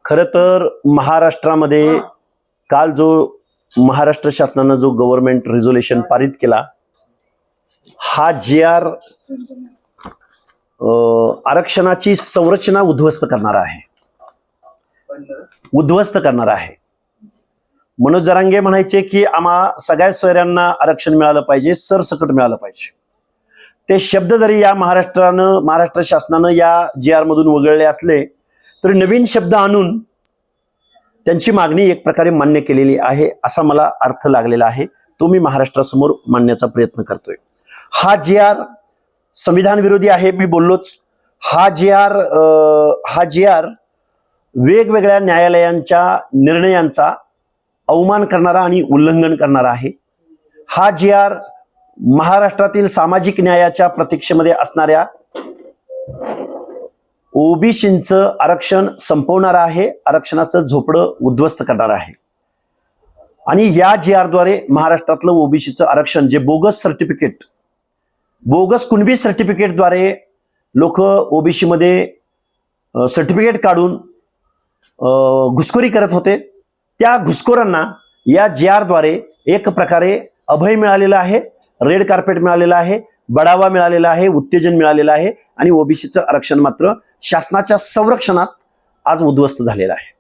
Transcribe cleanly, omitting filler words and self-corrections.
खरं तर महाराष्ट्रामध्ये काल जो महाराष्ट्र शासनानं जो गव्हर्नमेंट रिझोल्युशन पारित केला, हा GR आरक्षणाची संरचना उद्ध्वस्त करणारा आहे. मनोज जरांगे म्हणायचे की आम्हा सगळ्या सोयऱ्यांना आरक्षण मिळालं पाहिजे, सरसकट मिळालं पाहिजे. ते शब्द जरी या महाराष्ट्र शासनानं या GR मधून वगळले असले तरी नवीन शब्द आणून त्यांची मागणी एक प्रकारे मान्य केलेली आहे, असा मला अर्थ लागलेला आहे. तो मी महाराष्ट्रासमोर मांडण्याचा प्रयत्न करतोय. हा GR संविधान विरोधी आहे, मी बोललोच. हा GR वेगवेगळ्या न्यायालयांच्या निर्णयांचा अवमान करणारा आणि उल्लंघन करणारा आहे. हा GR महाराष्ट्रातील सामाजिक न्यायाच्या प्रतीक्षेमध्ये असणाऱ्या ओबीसींचं आरक्षण संपवणारा आहे, आरक्षणाचं झोपडं उद्ध्वस्त करणारा आहे. आणि या GR द्वारे महाराष्ट्रातलं ओबीसीचं आरक्षण, जे बोगस कुणबी सर्टिफिकेटद्वारे लोक ओबीसी मध्ये सर्टिफिकेट काढून घुसखोरी करत होते, त्या घुसखोरांना या GR द्वारे एक प्रकारे अभय मिळालेलं आहे, रेड कार्पेट मिळालेलं आहे, बढावा मिळालेला आहे, उत्तेजन मिळालेलं आहे. आणि ओबीसीचं आरक्षण मात्र शासनाच्या संरक्षणात आज उद्ध्वस्त झालेलं आहे.